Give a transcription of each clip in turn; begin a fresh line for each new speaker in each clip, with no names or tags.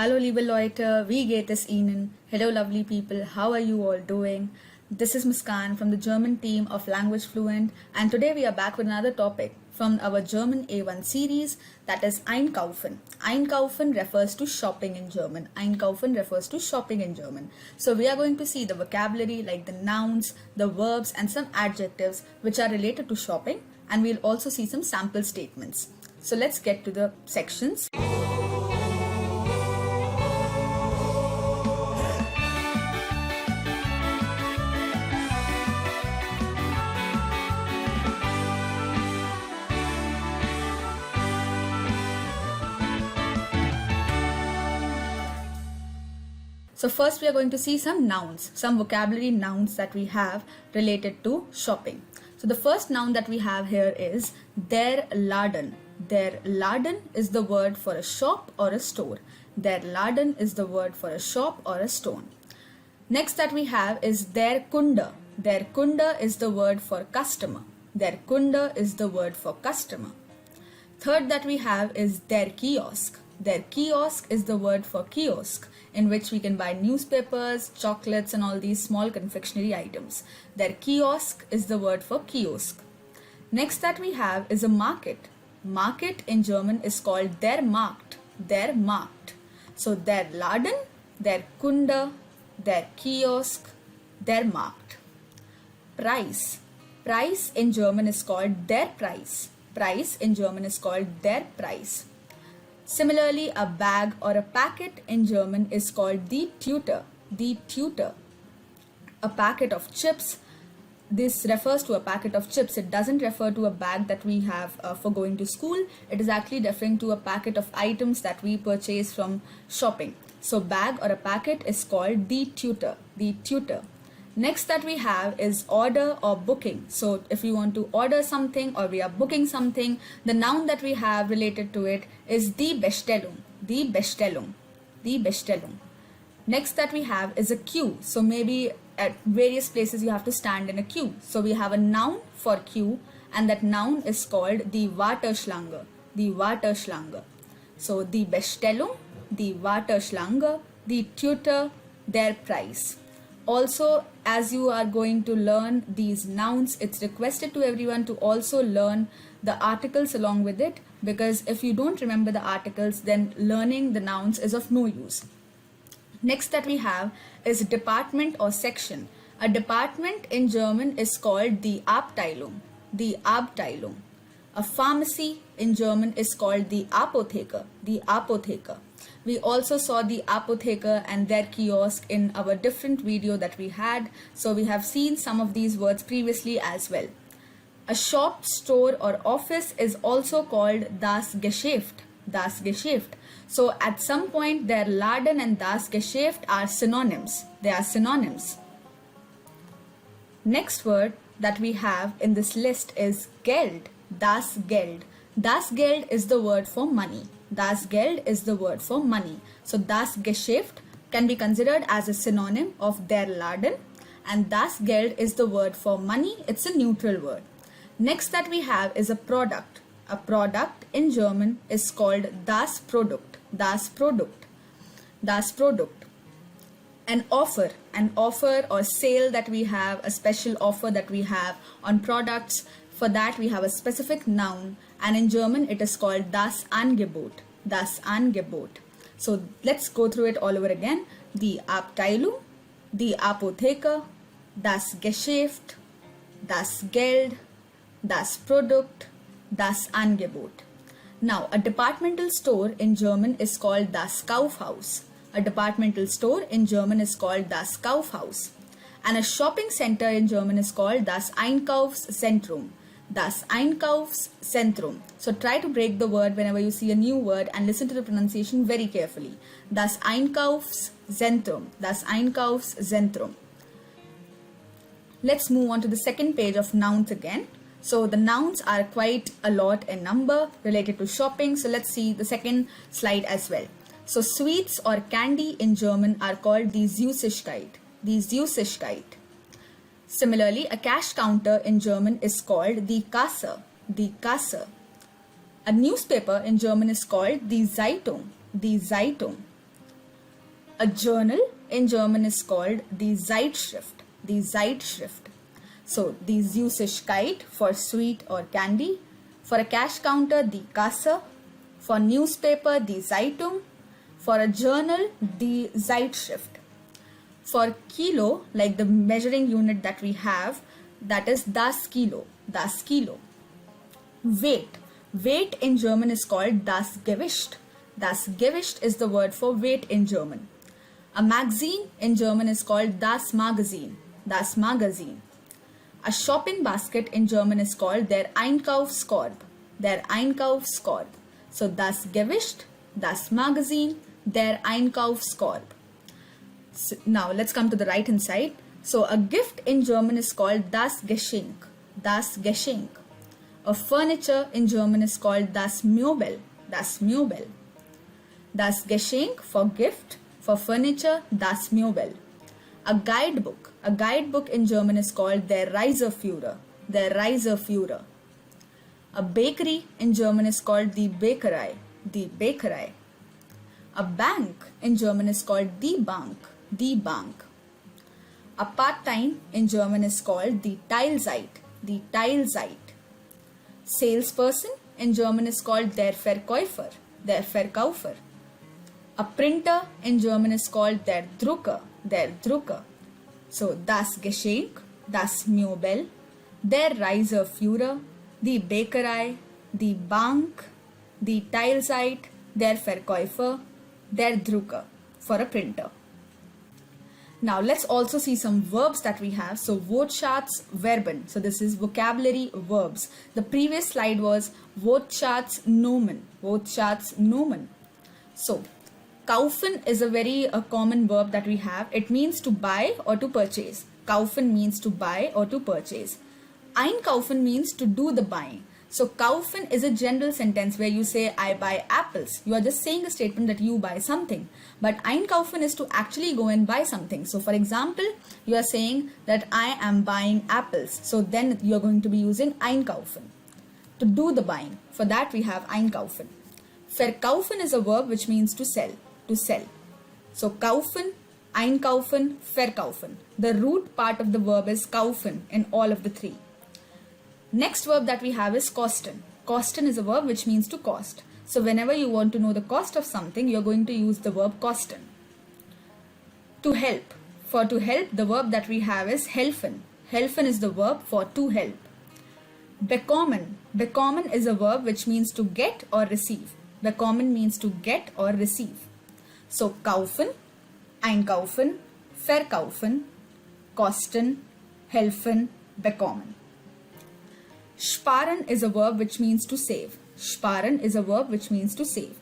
Hallo liebe Leute, wie geht es Ihnen? Hello lovely people, how are you all doing? This is Muskan from the German team of Language Fluent, and today we are back with another topic from our German A1 series, that is Einkaufen. Einkaufen refers to shopping in German. Einkaufen refers to shopping in German. So we are going to see the vocabulary like the nouns, the verbs and some adjectives which are related to shopping, and we'll also see some sample statements. So let's get to the sections. So first we are going to see some nouns, some vocabulary nouns that we have related to shopping. So the first noun that we have here is der Laden. Der Laden is the word for a shop or a store. Der Laden is the word for a shop or a store. Next that we have is der Kunde. Der Kunde is the word for customer. Der Kunde is the word for customer. Third that we have is der Kiosk. Der Kiosk is the word for kiosk, in which we can buy newspapers, chocolates and all these small confectionery items. Der Kiosk is the word for kiosk. Next that we have is a market. Market in German is called der Markt. Der Markt. So der Laden, der Kunde, der Kiosk, der Markt. Price. Price in German is called der Preis. Price in German is called der Preis. Similarly, a bag or a packet in German is called die Tüte. Die Tüte. A packet of chips. This refers to a packet of chips. It doesn't refer to a bag that we have for going to school. It is actually referring to a packet of items that we purchase from shopping. So bag or a packet is called die Tüte. Die Tüte. Next that we have is order or booking. So if we want to order something or we are booking something, the noun that we have related to it is die Bestellung. Die Bestellung. Die Bestellung. Next that we have is a queue. So maybe at various places you have to stand in a queue. So we have a noun for queue, and that noun is called die Warteschlange. Die Warteschlange. So die Bestellung, die Warteschlange, die Tüte, der Preis. Also, as you are going to learn these nouns, it's requested to everyone to also learn the articles along with it, because if you don't remember the articles, then learning the nouns is of no use. Next that we have is department or section. A department in German is called die Abteilung. Die Abteilung. A pharmacy in German is called die Apotheke. Die Apotheke. We also saw the Apotheke and their kiosk in our different video that we had. So we have seen some of these words previously as well. A shop, store or office is also called das Geschäft. Das Geschäft. So at some point der Laden and das Geschäft are synonyms. They are synonyms. Next word that we have in this list is Geld. Das Geld. Das Geld is the word for money. Das Geld is the word for money. So das Geschäft can be considered as a synonym of der Laden, and das Geld is the word for money. It's a neutral word. Next that we have is a product. A product in German is called das Produkt. Das Produkt. Das Produkt. An offer or sale that we have, a special offer that we have on products. For that we have a specific noun, and in German it is called das Angebot. Das Angebot. So let's go through it all over again. Die Abteilung, die Apotheke, das Geschäft, das Geld, das Produkt, das Angebot. Now a departmental store in German is called das Kaufhaus. A departmental store in German is called das Kaufhaus. And a shopping center in German is called das Einkaufszentrum. Das Einkaufszentrum. So try to break the word whenever you see a new word and listen to the pronunciation very carefully. Das Einkaufszentrum. Das Einkaufszentrum. Let's move on to the second page of nouns again. So the nouns are quite a lot in number related to shopping. So let's see the second slide as well. So sweets or candy in German are called die Süßigkeit. Die Süßigkeit. Similarly, a cash counter in German is called die Kasse. Die Kasse. A newspaper in German is called die Zeitung. Die Zeitung. A journal in German is called the Zeitschrift. The Zeitschrift. So the 𝙁𝙬𝙬𝙧 for sweet or candy. For a cash counter, the Kasse. For newspaper, the Zeitung. For a journal, the Zeitschrift. For kilo, like the measuring unit that we have, that is das Kilo. Das Kilo. Weight. Weight in German is called das Gewicht. Das Gewicht is the word for weight in German. A magazine in German is called das Magazin. Das Magazin. A shopping basket in German is called der Einkaufskorb. Der Einkaufskorb. So das Gewicht, das Magazin, der Einkaufskorb. So now let's come to the right hand side. So a gift in German is called das Geschenk. Das Geschenk. A furniture in German is called das Möbel. Das Möbel. Das Geschenk for gift, for furniture, das Möbel. A guidebook. A guidebook in German is called der Reiseführer. Der Reiseführer. A bakery in German is called die Bäckerei. Die Bäckerei. A bank in German is called die Bank. Die Bank. A part-time in German is called die Teilzeit. Die Teilzeit. Salesperson in German is called der Verkäufer. Der Verkäufer. A printer in German is called der Drucker. Der Drucker. So das Geschenk, das Möbel, der Reiseführer, die Bäckerei, die Bank, die Teilzeit, der Verkäufer, der Drucker for a printer. Now let's also see some verbs that we have. So Wortschatz, Verben. So this is vocabulary verbs. The previous slide was Wortschatz, Nomen. Wortschatz, Nomen. So kaufen is a very common verb that we have. It means to buy or to purchase. Kaufen means to buy or to purchase. Einkaufen means to do the buying. So kaufen is a general sentence where you say I buy apples. You are just saying a statement that you buy something. But einkaufen is to actually go and buy something. So for example, you are saying that I am buying apples. So then you are going to be using einkaufen to do the buying. For that we have einkaufen. Verkaufen is a verb which means to sell. To sell. So kaufen, einkaufen, verkaufen. The root part of the verb is kaufen in all of the three. Next verb that we have is kosten. Kosten is a verb which means to cost. So whenever you want to know the cost of something, you are going to use the verb kosten. To help. For to help, the verb that we have is helfen. Helfen is the verb for to help. Bekommen. Bekommen is a verb which means to get or receive. Bekommen means to get or receive. So kaufen, einkaufen, verkaufen, kosten, helfen, bekommen. Sparen is a verb which means to save. Sparen is a verb which means to save.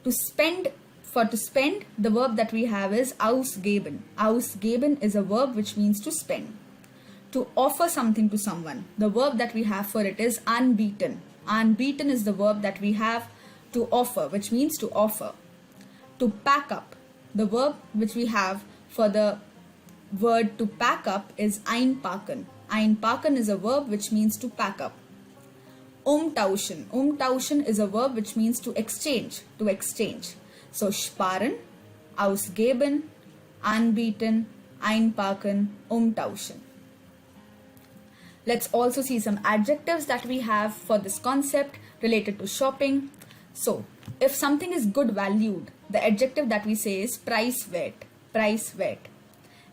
To spend, for to spend, the verb that we have is ausgeben. Ausgeben is a verb which means to spend. To offer something to someone, the verb that we have for it is anbieten. Anbieten is the verb that we have to offer, which means to offer. To pack up, the verb which we have for the word to pack up is einpacken. Einpacken is a verb which means to pack up. Umtauschen. Umtauschen is a verb which means to exchange. To exchange. So sparen, ausgeben, anbieten, einpacken, umtauschen. Let's also see some adjectives that we have for this concept related to shopping. So if something is good valued, the adjective that we say is preiswert. Preiswert.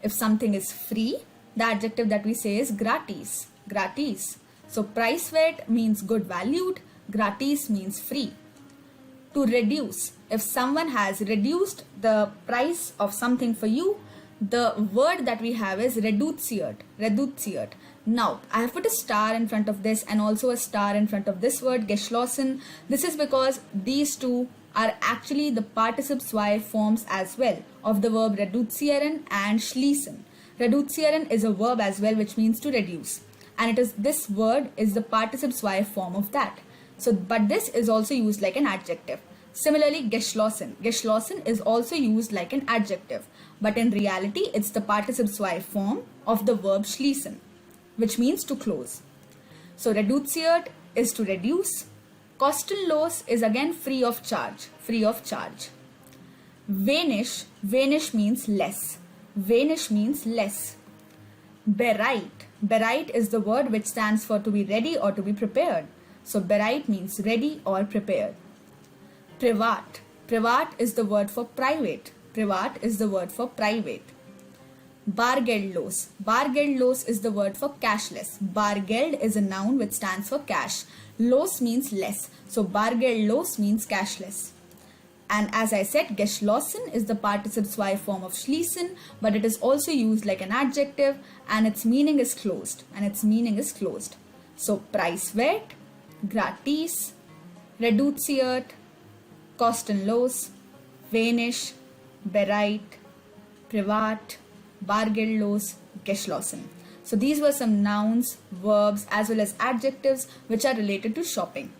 If something is free, the adjective that we say is gratis. Gratis. So preiswert means good valued, gratis means free. To reduce. If someone has reduced the price of something for you, the word that we have is reduziert. Reduziert. Now, I have put a star in front of this and also a star in front of this word, geschlossen. This is because these two are actually the participle zwei forms as well of the verb reduzieren and schließen. Reduzieren is a verb as well which means to reduce. And it is this word is the participle zwei form of that. So, but this is also used like an adjective. Similarly, geschlossen. Geschlossen is also used like an adjective. But in reality, it's the participle zwei form of the verb schließen, which means to close. So, reduziert is to reduce. Kostenlos is again free of charge. Free of charge. Vanish, vanish means less. Vanish means less. Bereit, bereit is the word which stands for to be ready or to be prepared. So bereit means ready or prepared. Privat, privat is the word for private. Privat is the word for private. Bargeldlos, bargeldlos is the word for cashless. Bargeld is a noun which stands for cash. Los means less. So bargeldlos means cashless. And as I said, geschlossen is the participle Y form of schließen, but it is also used like an adjective and its meaning is closed. So preiswert, gratis, reduziert, kostenlos, vanish, bereit, privat, bargeldlos, geschlossen. So these were some nouns, verbs as well as adjectives which are related to shopping.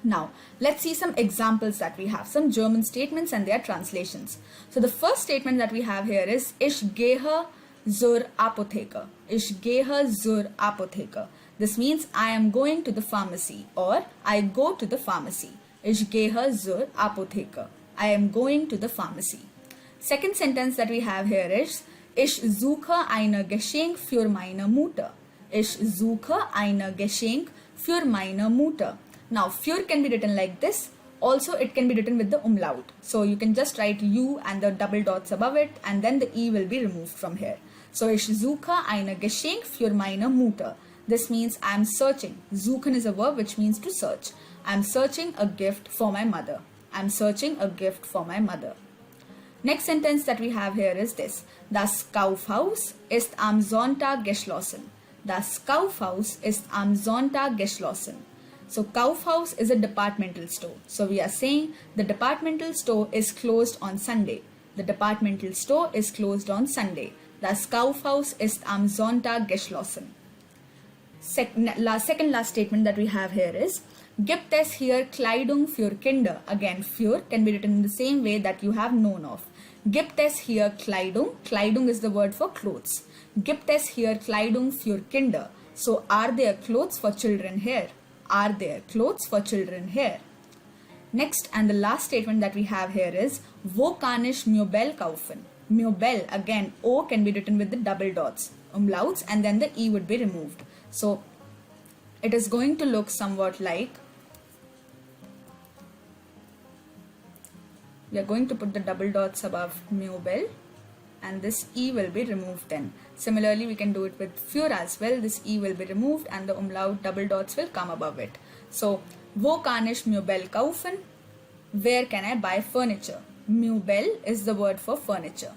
Now, let's see some examples that we have, some German statements and their translations. So the first statement that we have here is Ich gehe zur Apotheke. Ich gehe zur Apotheke. This means I am going to the pharmacy or I go to the pharmacy. Ich gehe zur Apotheke. I am going to the pharmacy. Second sentence that we have here is Ich suche ein Geschenk für meine Mutter. Ich suche ein Geschenk für meine Mutter. Now, für can be written like this. Also, it can be written with the umlaut. So, you can just write U and the double dots above it and then the E will be removed from here. So, ich suche ein Geschenk für meine Mutter. This means I am searching. Suchen is a verb which means to search. I am searching a gift for my mother. I am searching a gift for my mother. Next sentence that we have here is this. Das Kaufhaus ist am Sonntag geschlossen. Das Kaufhaus ist am Sonntag geschlossen. So Kaufhaus is a departmental store. So we are saying the departmental store is closed on Sunday. The departmental store is closed on Sunday. Das Kaufhaus ist am Sonntag geschlossen. Second last statement that we have here is Gibt es hier Kleidung für Kinder? Again, für can be written in the same way that you have known of. Gibt es hier Kleidung? Kleidung is the word for clothes. Gibt es hier Kleidung für Kinder? So are there clothes for children here? Are there clothes for children here? Next and the last statement that we have here is Wo kann ich Möbel kaufen? Möbel, again, O can be written with the double dots, umlauts, and then the E would be removed. So it is going to look somewhat like, we are going to put the double dots above Möbel and this E will be removed then. Similarly, we can do it with für as well. This E will be removed and the umlaut double dots will come above it. So, wo kann ich Möbel kaufen? Where can I buy furniture? Möbel is the word for furniture.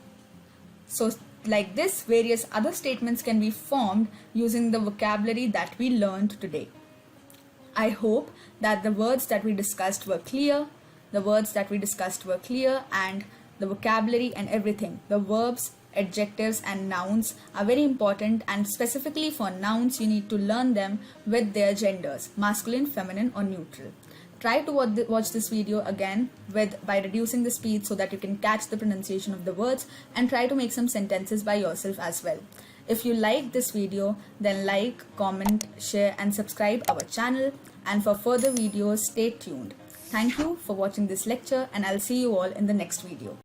So, like this, various other statements can be formed using the vocabulary that we learned today. I hope that the words that we discussed were clear. And the vocabulary and everything, the verbs, adjectives and nouns are very important, and specifically for nouns you need to learn them with their genders, masculine, feminine or neutral. Try to watch this video again by reducing the speed so that you can catch the pronunciation of the words, and try to make some sentences by yourself as well. If you like this video, then like, comment, share and subscribe our channel, and for further videos stay tuned. Thank you for watching this lecture and I'll see you all in the next video.